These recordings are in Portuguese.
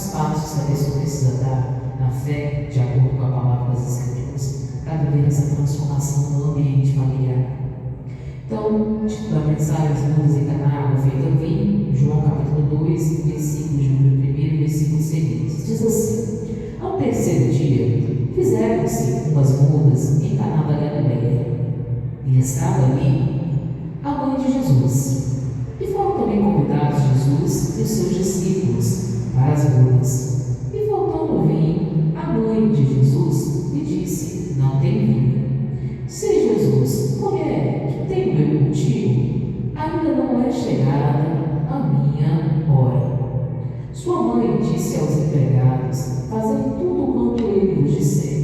os passos que a pessoa precisa dar na fé, de acordo com a palavra das Escrituras, para viver essa transformação no ambiente familiar. Então, o título da mensagem, as bodas em Caná, feita ao vinho, João capítulo 2, versículos de número 1 e versículos seguintes. Diz assim: ao terceiro dia, fizeram-se umas bodas em Caná da Galileia, e estava ali a mãe de Jesus. E foram também convidados Jesus e os seus discípulos para as bodas. E faltando o vinho, a mãe de Jesus lhe disse: não tem vinho. Se Jesus, mulher, que tenho eu contigo, ainda não é chegada a minha hora. Sua mãe disse aos empregados: fazei tudo quanto ele vos disser.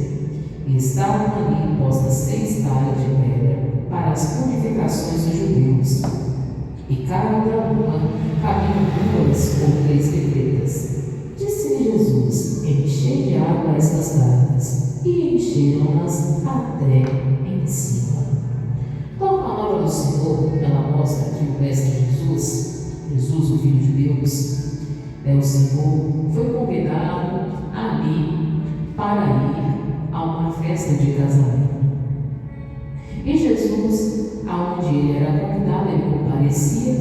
E estavam ali postas 6 talhas de pedra para as purificações dos judeus, e cada uma cabiam 2 ou 3 pedretas. Disse-lhe Jesus: enchei de água estas talhas, e encheram-nas até em cima. Então, a palavra do Senhor, ela mostra que o mestre Jesus, o Filho de Deus, o Senhor, foi convidado ali para ir a uma festa de casamento. E Jesus, aonde ele era convidado, ele comparecia,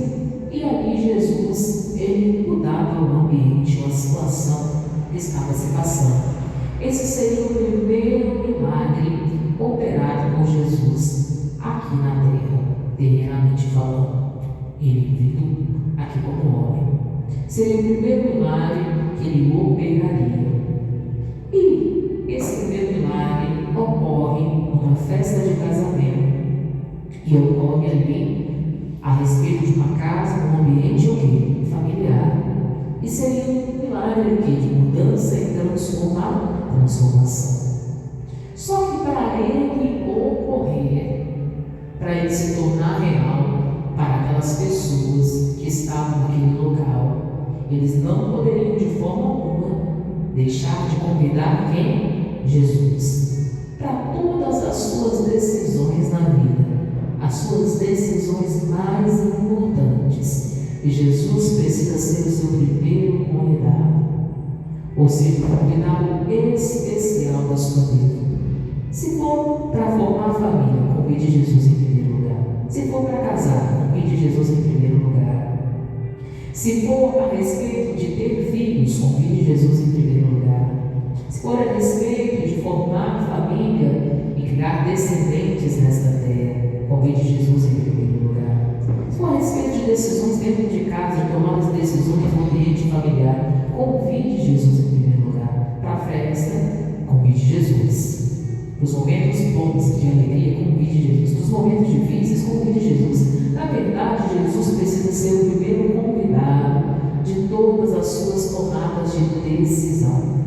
e ali Jesus, ele mudava o ambiente, a situação que estava se passando. Esse seria o primeiro milagre operado por Jesus aqui na terra, terrenamente falando. Ele vindo aqui como homem. Seria o primeiro milagre que ele operaria. E esse primeiro milagre ocorre numa festa de casamento. E ocorre ali a respeito de uma casa, um ambiente familiar. E seria um milagre de mudança e transformação. Só que para ele ocorrer, para ele se tornar real para aquelas pessoas que estavam naquele local, eles não poderiam de forma alguma deixar de convidar quem? Jesus, para todas as suas decisões na vida, as suas decisões mais importantes. E Jesus precisa ser o seu primeiro convidado, ou seja, o convidado especial da sua vida. Se for para formar família, convide Jesus em primeiro lugar. Se for para casar, convide Jesus em primeiro lugar. Se for a respeito de ter filhos, convide Jesus em primeiro lugar. Se for a respeito de formar família e criar descendentes nesta terra, convide Jesus em primeiro lugar. Se for a respeito de decisões dentro de casa, de tomar as decisões no ambiente familiar, convide Jesus em primeiro lugar. Para a festa, convide Jesus. Nos momentos bons de alegria, convide Jesus. Nos momentos difíceis, convide Jesus. Na verdade, Jesus precisa ser o primeiro convidado de todas as suas tomadas de decisão.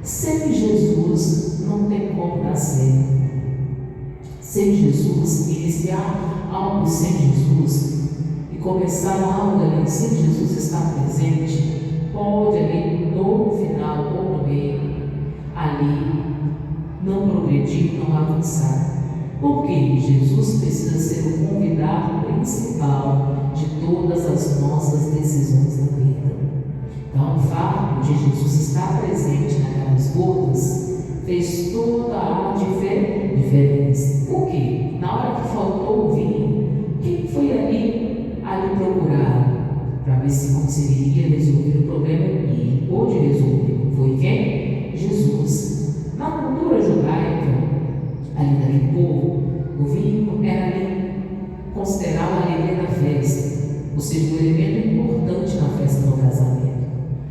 Sem Jesus, não tem como dar certo. Sem Jesus, iniciar algo sem Jesus e começar algo ali sem Jesus estar presente, pode ali no final ou no meio, ali não progredir, não avançar. Porque Jesus precisa ser o convidado principal de todas as nossas decisões na vida. Então, o fato de Jesus estar presente naquelas bodas fez toda a diferença. Por quê? Na hora que faltou o vinho, quem foi ali procurar para ver se conseguiria resolver o problema? E ele pôde resolver. Foi quem? Jesus. Na cultura judaica, ali daquele povo, o vinho era ali considerado a alegria da festa, ou seja, um elemento importante na festa do casamento.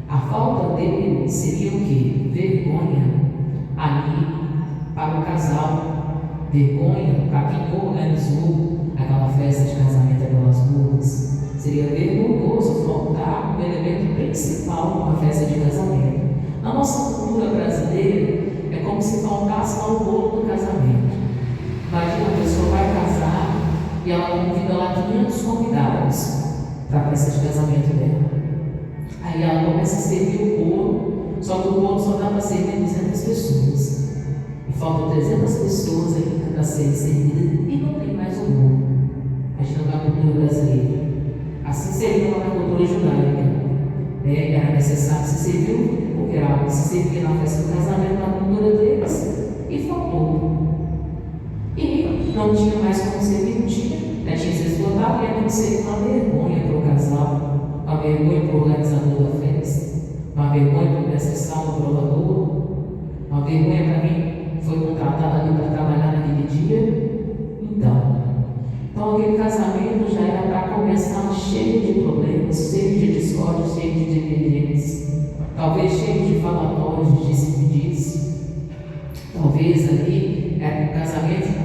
A falta dele seria o quê? Vergonha ali para o casal, vergonha para quem organizou aquela festa de casamento, aquelas bodas. Seria vergonhoso faltar o elemento principal na festa de casamento. Na nossa cultura brasileira, é como se faltasse lá o bolo do casamento. Imagina, a pessoa vai casar e ela convida lá 500 convidados para a festa de casamento dela. Aí ela começa a servir o bolo, só que o bolo só dá para servir 200 pessoas. E faltam 300 pessoas ainda para serem servidas e não tem mais o bolo. Imagina na cultura brasileira. Assim seria lá na cultura judaica. Era necessário se servir o que se servia na festa do casamento, na cultura deles, e faltou. E não tinha mais como servir, não tinha. Já tinha se esgotado e aconteceu uma vergonha para o casal, uma vergonha para o organizador da festa, uma vergonha para o necessário provador, uma vergonha para quem foi contratado ali para trabalhar naquele dia. Então aquele casamento já era para começar cheio de problemas, cheio de discórdia, cheio de divergências, talvez cheio de falatórios, de disse-me-disse. Talvez ali era um casamento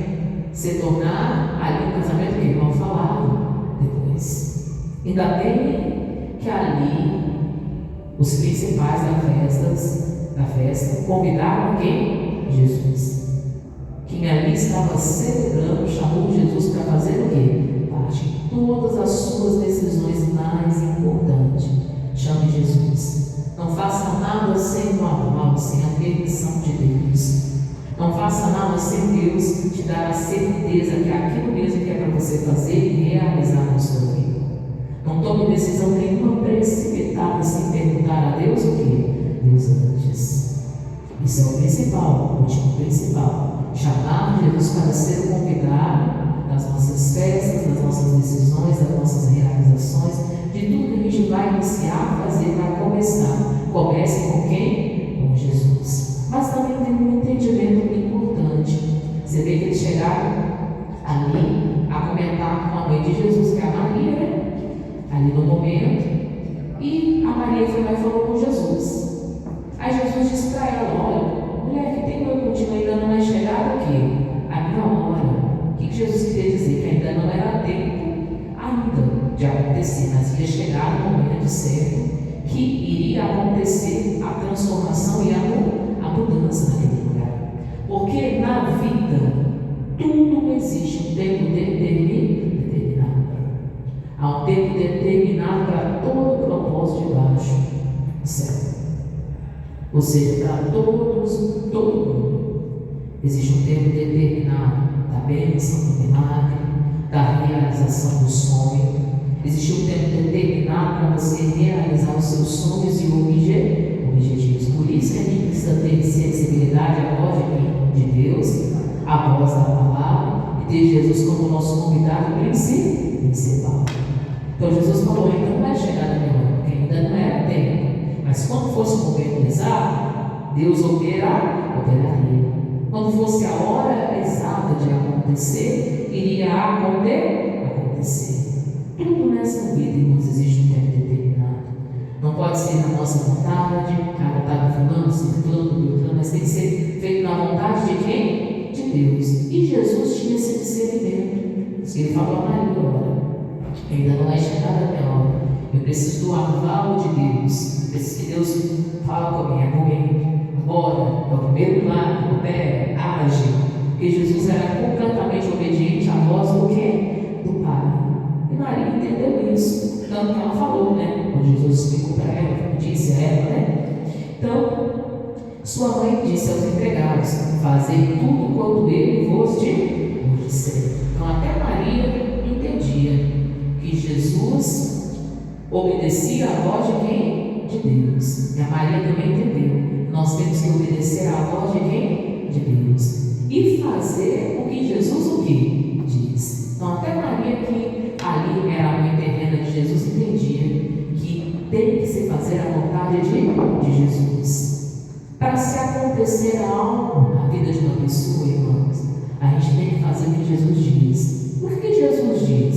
se tornar ali um casamento que não falado depois. Ainda bem que ali os principais da festa convidaram quem? Jesus. Quem ali estava celebrando chamou Jesus para fazer o quê? Parte de todas as suas decisões mais importantes. Chame Jesus. Não faça nada sem o amor, sem a permissão de Deus. Não faça nada sem Deus te dar a certeza que é aquilo mesmo que é para você fazer e realizar na sua vida. Não tome decisão nenhuma precipitada sem perguntar a Deus o que? Deus antes. Isso é o principal, o motivo principal. Chamar Jesus para ser o convidado das nossas festas, das nossas decisões, das nossas realizações, de tudo que a gente vai iniciar, fazer, vai começar. Comece com quem? Com Jesus. Mas também tem um entendimento importante. Você vê que eles chegaram ali a comentar com a mãe de Jesus, que é a Maria, né? Ali no momento. E a Maria foi lá e falou com Jesus. Aí Jesus disse para ela: olha, mulher, que tem noivo contigo, ainda não é chegado o quê? A minha hora. O que Jesus queria dizer? Que ainda não era tempo ainda de acontecer, mas ia chegar o momento certo que iria acontecer a transformação e a mudança naquele lugar. Porque na vida tudo existe um tempo determinado. Há um tempo determinado para todo o propósito debaixo do céu. Ou seja, para todo mundo. Existe um tempo determinado da bênção, do milagre, da realização do sonho. Existe um tempo determinado para você realizar os seus sonhos e objetivos. Por isso que a gente precisa ter sensibilidade à voz de Deus, à voz da palavra, e ter Jesus como nosso convidado principal. Então Jesus falou: ainda não vai chegar na minha hora, porque ainda não era tempo. Mas quando fosse o momento exato, Deus operaria. Quando fosse a hora exata de acontecer, iria acontecer. Tudo nessa vida, irmãos, existe um tempo determinado. Não pode ser na nossa vontade, na vontade do fulano, ciclano, beltrano, mas tem que ser feito na vontade de quem? De Deus. E Jesus tinha esse discernimento. Isso que ele falou a Maria: olha, ainda não é chegada a minha hora. Eu preciso do aval de Deus. Eu preciso que Deus fale comigo. É momento. Agora, é o primeiro milagre. Opera, age. Porque Jesus era completamente obediente à voz do quê? Do Pai. E Maria entendeu isso. Tanto que ela falou, né? Quando Jesus explicou para ela, disse a ela, né? Então, sua mãe disse aos empregados: fazei tudo quanto ele vos disser. Então, até Maria entendia que Jesus obedecia à voz de quem? De Deus. E a Maria também entendeu. Nós temos que obedecer à voz de quem? De Deus. E fazer o que Jesus o que diz. Então até Maria, que ali era a mãe terrena de Jesus, entendia que tem que se fazer a vontade de Jesus. Para se acontecer algo na vida de uma pessoa, irmãos, a gente tem que fazer o que Jesus diz. O que Jesus diz?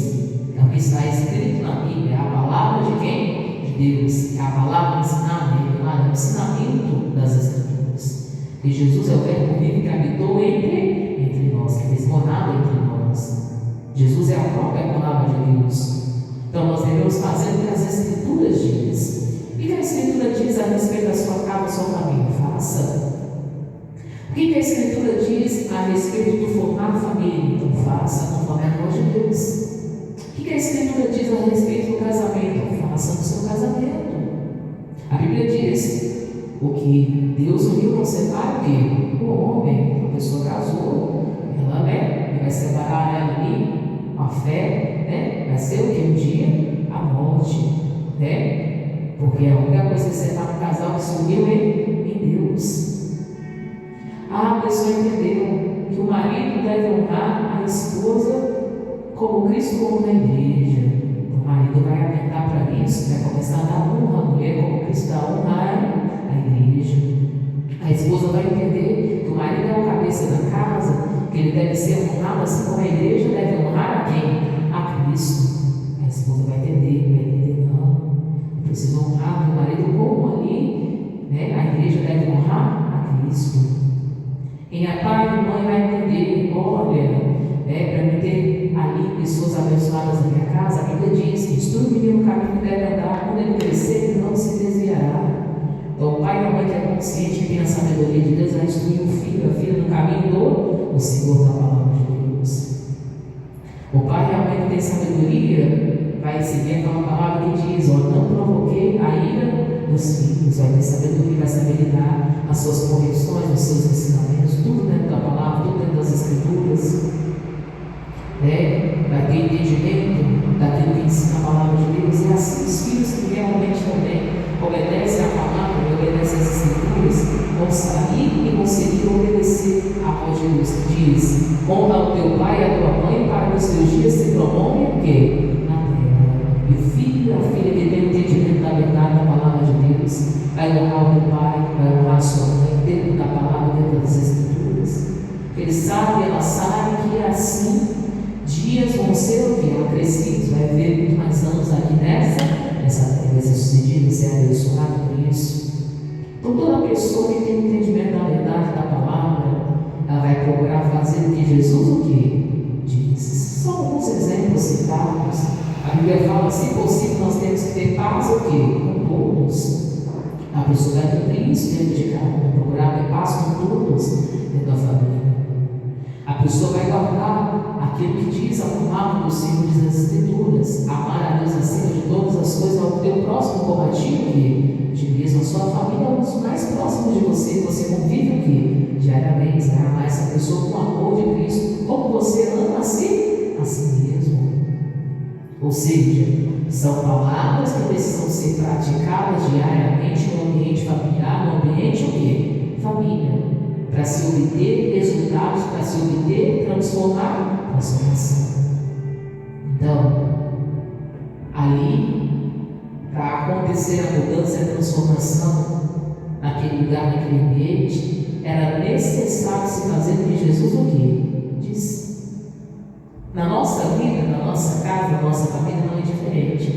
É o que está escrito na Bíblia, é a palavra de quem? De Deus. É a palavra do ensinamento, o ensinamento das Escrituras. E Jesus é o verbo vivo que habitou entre nós, que fez morada entre nós. Jesus é a própria palavra de Deus. Então nós devemos fazer o que as Escrituras dizem. E o que a Escritura diz a respeito da sua casa, do seu caminho? Faça. O que a Escritura diz a respeito do formar família? Então faça conforme a voz de Deus. O que a Escritura diz a respeito do casamento? Faça no seu casamento. A Bíblia diz: o que Deus uniu, não separa o quê? O homem. A pessoa casou, ela vai separar ela ali, com a fé, vai ser o que? Um dia? A morte, porque a única coisa que separa um casal que se uniu em Deus. A pessoa entendeu que o marido deve honrar a esposa como Cristo honra a igreja. O marido vai atentar para isso, vai começar a dar honra à mulher como Cristo dá honra à igreja. A esposa vai entender que o marido é o cabeça da casa, que ele deve ser honrado assim como a igreja deve honrar a quem? A Cristo. A esposa vai entender, não, eu preciso honrar meu marido como ali, né? A igreja deve honrar a Cristo. Quem é pai e mãe vai entender, olha, para mim ter ali pessoas abençoadas na minha casa, a Bíblia diz que instrui o menino no caminho que deve andar, quando ele crescer, ele não se desviará. Então, o pai e a mãe que é consciente, que tem a sabedoria de Deus, vai instruir o filho, a filha no caminho do Senhor, da palavra de Deus. O pai e a mãe que tem sabedoria vai seguir aquela palavra que diz, não provoquei a ira dos filhos, vai ter sabedoria, vai saber lidar as suas correções, os seus ensinamentos, tudo dentro da palavra, tudo dentro das Escrituras. Vai ter entendimento daquilo que ensina a palavra de Deus. E assim os filhos que realmente também obedecem à palavra, obedecem às Escrituras, vão sair e conseguir obedecer à voz de Deus, que diz: honra o teu pai e a tua mãe, para que os teus dias se prolonguem o quê? Na terra. E o filho e a filha que tem o entendimento da verdade da palavra de Deus vai honrar o teu pai, vai honrar a sua mãe dentro da palavra, dentro das Escrituras. Ele sabe, ela sabe que assim dias vão ser o que? Acrescidos, vai haver muito mais anos aqui nessa terra, vai ser sucedido, vai ser abençoado por isso. Então, toda pessoa que tem entendimento da verdade da palavra, ela vai procurar fazer o que Jesus o que diz. São alguns exemplos citados. A Bíblia fala, se possível, nós temos que ter paz o quê? Com todos. A pessoa vai cumprir isso dentro de casa, vai procurar ter paz com todos dentro da família. A pessoa vai guardar aquilo que diz a palavra do Senhor, diz as Escrituras: amar a Deus acima de todas as coisas, ao teu próximo como a ti, o que? De mesmo, a sua família é os mais próximos de você, você convive o que? Diariamente, vai amar essa pessoa com o amor de Cristo, como você ama a si mesmo. Ou seja, são palavras que precisam ser praticadas diariamente no ambiente familiar, no ambiente o que? Família. Para se obter resultados, para se obter transformação. Então, ali, para acontecer a mudança e a transformação naquele lugar, naquele ambiente, era necessário se fazer o que Jesus o que disse. Na nossa vida, na nossa casa, na nossa família não é diferente.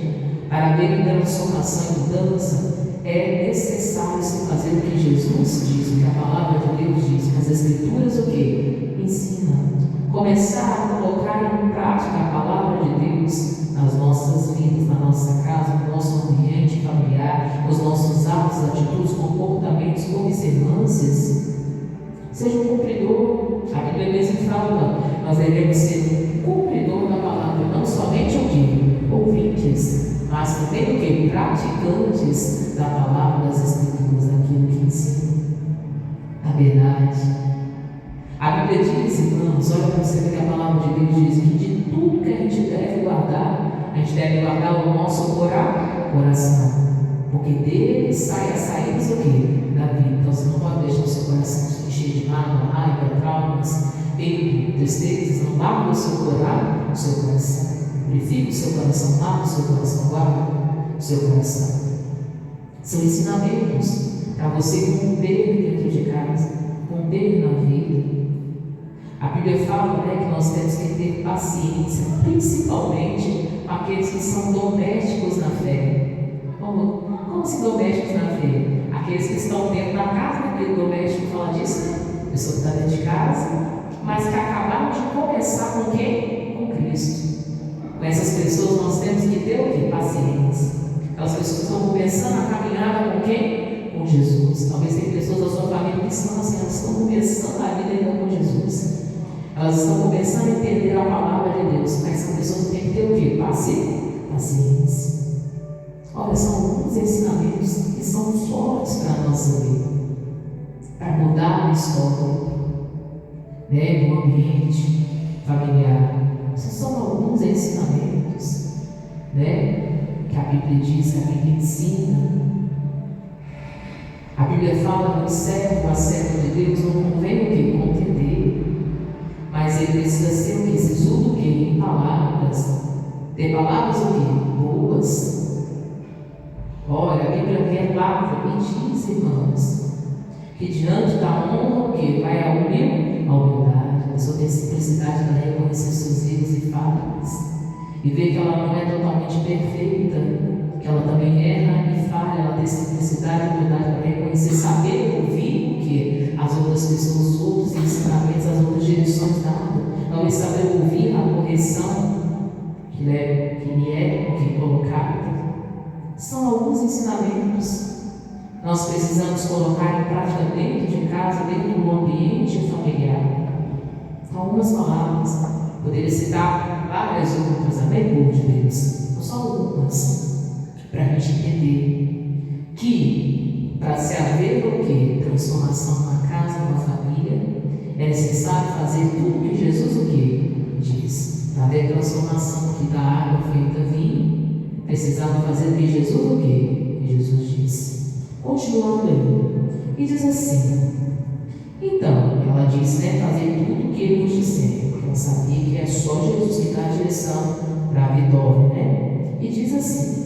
Para haver transformação e mudança, é necessário se fazer o que Jesus diz, o que a palavra de Deus diz, as Escrituras o que? Ensina. Começar a colocar em prática a palavra de Deus nas nossas vidas, na nossa casa, no nosso ambiente familiar, nos nossos atos, atitudes, comportamentos, observâncias. Seja um cumpridor. A Bíblia mesmo fala, nós devemos ser um cumpridor da palavra, não somente o que? Ouvintes, mas também o que? Praticantes da palavra das Escrituras, daquilo que ensina a verdade. A Bíblia diz, irmãos, olha para você ver que a palavra de Deus diz que de tudo que a gente deve guardar, a gente deve guardar o nosso coração, porque dele sai a saída do que? Da vida. Então você não pode deixar o seu coração se encher de mágoa, raiva, traumas, medo, tristezas. Não guarda o seu coração. Purifica o seu coração, lava o seu coração, guarda o seu coração. São ensinamentos para você cumprir dentro de casa, cumprir na vida. A Bíblia fala, que nós temos que ter paciência, principalmente aqueles que são domésticos na fé. Como assim domésticos na fé? Aqueles que estão dentro da casa, aquele doméstico fala disso, né? A pessoa que está dentro de casa, mas que acabaram de começar com quem? Com Cristo. Com essas pessoas nós temos que ter o quê? Paciência. Aquelas pessoas que estão começando a caminhada com quem? Com Jesus. Talvez tem pessoas da sua família que estão assim, elas estão começando a vida ainda com Jesus. Elas estão começando a entender a palavra de Deus, mas são pessoas que têm que ter o quê? Paciência. Olha, são alguns ensinamentos que são fortes para a nossa vida, para mudar a história, do ambiente familiar. Esses são alguns ensinamentos, que a Bíblia diz, que a Bíblia ensina. A A Bíblia fala que o servo, a serva de Deus, não convém o quê? Contender, mas ele precisa ser o quê? Sisudo o quê? Em palavras. Ter palavras o quê? Boas. Olha, a Bíblia relata e diz, irmãos, que diante da honra o quê? Vai a humildade, a sua simplicidade para reconhecer seus erros e falhas. E ver que ela não é totalmente perfeita, que ela também erra e falha, ela tem simplicidade e humildade para reconhecer, saber ouvir o que as outras pessoas, os outros ensinamentos, as outras direções dadas, talvez saber ouvir a correção que lhe é colocada. São alguns ensinamentos que nós precisamos colocar em prática dentro de casa, dentro do ambiente familiar. São algumas palavras, poderia citar várias outras, amém, povo de Deus? Não só algumas, para a gente entender que para se haver o que? Transformação numa casa, numa família, é necessário fazer tudo o que Jesus o que? Diz. Para haver transformação aqui da água feita vinho, precisava fazer o que Jesus o que? Jesus diz. Continuando aí, e diz assim: então, ela diz, fazer tudo o que ele nos disser, porque ela sabia que é só Jesus que dá a direção para a vitória, E diz assim: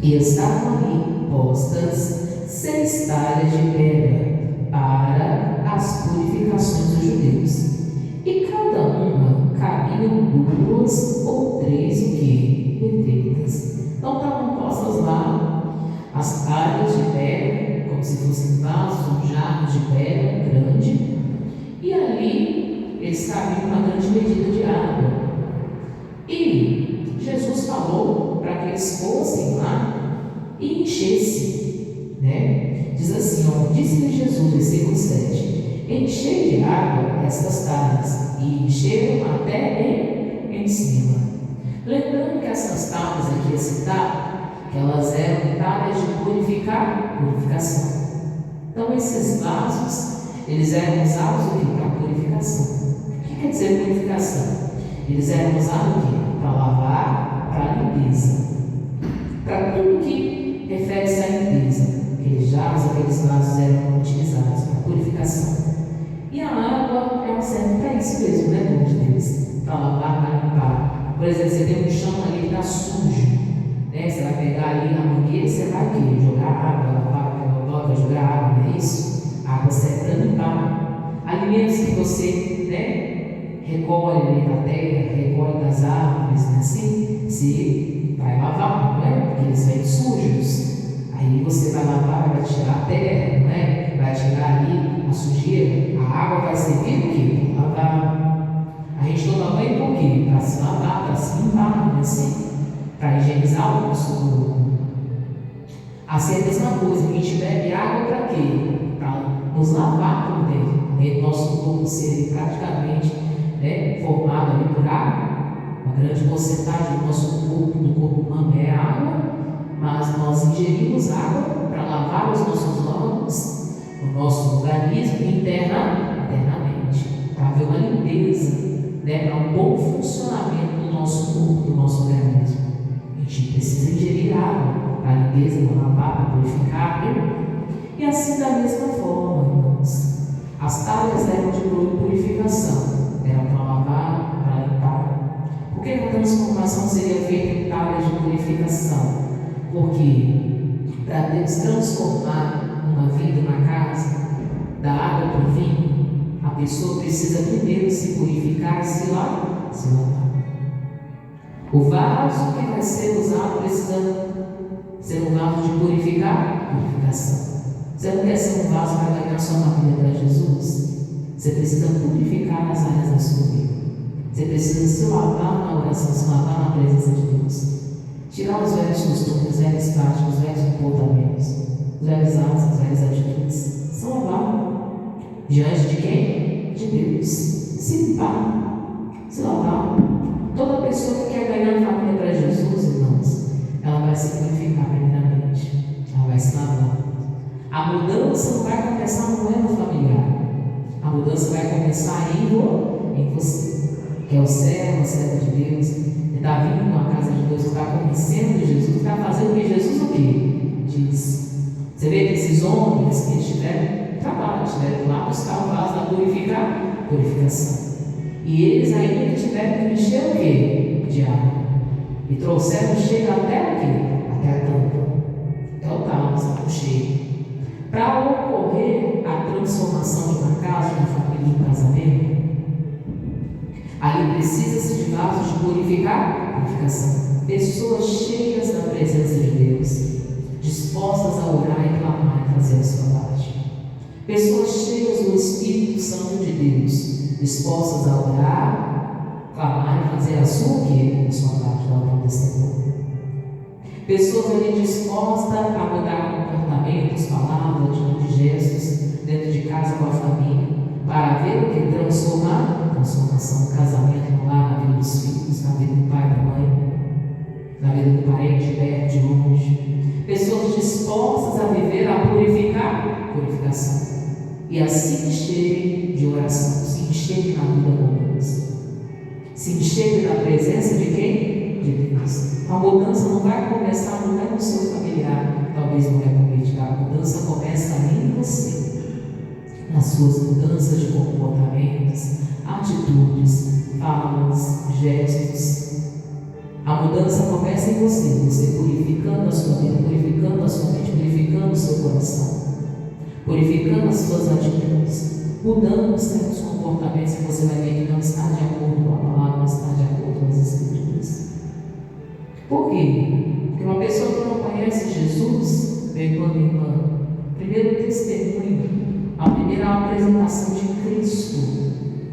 e estavam ali postas 6 talhas de pedra para as purificações dos judeus, e cada uma cabiam 2 ou 3 o que? Perfeitas. Então estavam postas lá as talhas de pedra, como se fossem vasos, jarros de pedra grande, e ali eles cabiam uma grande medida de água. E Jesus falou para que eles fossem lá e enchessem, Diz assim, disse-lhe Jesus, versículo 7, enchei de água estas talhas, e encheram até em cima. Lembrando que essas talhas aqui é citar, que elas eram talhas de purificação. Então esses vasos, eles eram usados para purificação. O que quer dizer purificação? Eles eram usados para lavar, para limpeza. Para tudo que refere-se à limpeza. Aqueles jarros, aqueles vasos eram utilizados para purificação. E a água, ela serve para isso mesmo, povo de Deus? Para lavar, para limpar. Por exemplo, você tem um chão ali que está sujo, Você vai pegar ali a mangueira, você vai jogar água, lavar pela boca, jogar água, não é isso? A água serve para limpar. Alimentos que você, recolhe ali da terra, recolhe das árvores, não é assim? Você vai lavar, não é? Porque eles vêm sujos. Aí você vai lavar, vai tirar a terra, não é? Vai tirar ali a sujeira. A água vai servir o quê? Para lavar. A gente toma banho por quê? Para se lavar, para se limpar, não é assim? Para higienizar o nosso corpo. Assim é a mesma coisa, a gente bebe água para quê? Para nos lavar por dentro. Nosso corpo ser praticamente formado ali por água. Uma grande porcentagem do nosso corpo, do corpo humano é água, mas nós ingerimos água para lavar os nossos órgãos, o nosso organismo internamente, para haver uma limpeza, para um bom funcionamento do nosso corpo, do nosso organismo. A gente precisa ingerir água para limpeza, para lavar, para purificar, E assim da mesma forma, irmãos, as talhas eram de purificação, eram para lavar, para limpar. Por que a transformação seria feita em talhas de purificação? Porque para Deus transformar uma vida, uma casa, da água para o vinho, a pessoa precisa primeiro se purificar e se lavar. O vaso que vai ser usado precisa ser um vaso de purificação. Você não quer ser um vaso para ganhar sua família para Jesus? Você precisa purificar as áreas da sua vida. Você precisa se lavar na oração, se lavar na presença de Deus. Tirar os velhos costumes, os velhos práticos, os velhos comportamentos, os velhos atos, as velhas atitudes. Se lavar. Diante de quem? De Deus. Se limpar. Se lavar. Toda pessoa que quer ganhar a família para Jesus, irmãos, ela vai se purificar primeiramente. Ela vai se lavar. A mudança não vai começar no elo familiar. A mudança vai começar em você, que é o servo, a serva de Deus, que está vindo na casa de Deus, que está conhecendo Jesus, que está fazendo o que Jesus o quê? Diz. Você vê que esses homens que tiveram trabalho, tiveram lá buscar o vaso da purificação. E eles ainda tiveram que encher o quê? De água. E trouxeram chega até aqui, até a tampa. Então tá, um cheio. Para ocorrer a transformação de uma casa, de uma família, de um casamento, ali precisa-se de vasos de purificação. Pessoas cheias da presença de Deus, dispostas a orar e clamar e fazer a sua parte. Pessoas cheias do Espírito Santo de Deus, dispostas a orar, clamar e fazer a sua parte, dar o testemunho. Pessoas ali dispostas a mudar comportamentos, palavras, atitudes, gestos, dentro de casa com a família, para ver o que transformação, casamento no lar, na vida dos filhos, na vida do pai e da mãe, na vida do parente, perto, de longe. Pessoas dispostas a viver a purificação. E assim encherem de oração, se encherem na vida com Deus, se encherem da presença de quem? De Deus. A mudança não vai começar, não é no seu familiar, talvez não é política, a mudança começa ali em você, nas suas mudanças de comportamentos, atitudes, falas, gestos. A mudança começa em você purificando a sua vida, purificando a sua mente, purificando o seu coração, purificando as suas atitudes, mudando os certos comportamentos que você vai ver que não está de acordo com a palavra, não está de acordo com as Escrituras. Por quê? Porque uma pessoa que não conhece Jesus, meu irmão e irmã, primeiro testemunho, a primeira apresentação de Cristo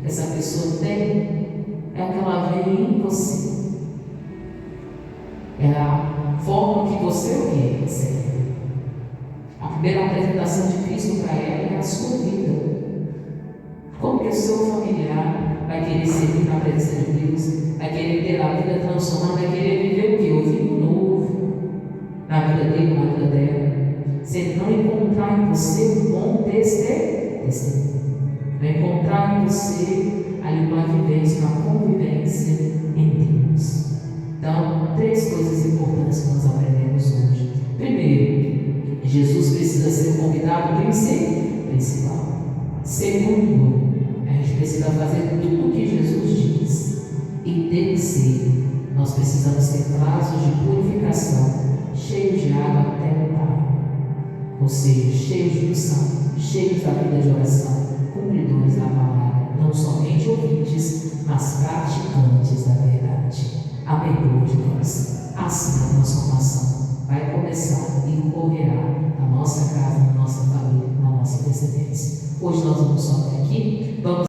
que essa pessoa tem é o que ela vê em você. É a forma que você recebe. A primeira apresentação de Cristo para ela é a sua vida. Como que o seu familiar vai querer servir na presença de Deus, vai querer ter a vida transformada, vai querer viver o quê? O vinho novo na vida dele, na vida dela. Se ele não encontrar em você um bom testemunho, não encontrar em você ali uma vivência, uma convivência em Deus. Então, 3 coisas importantes que nós aprendemos hoje. Primeiro, Jesus precisa ser o convidado principal. Segundo, a gente precisa fazer tudo o que Jesus diz. E terceiro, nós precisamos ter vasos de purificação, cheios de água até o Pai. Ou seja, cheios de unção, cheios da vida de oração, cumpridores da palavra, não somente ouvintes, mas praticantes da verdade. Amém, povo de Deus. Assim a transformação vai começar e correrá na nossa casa, na nossa família, na nossa descendência. Hoje nós vamos só até aqui. Vamos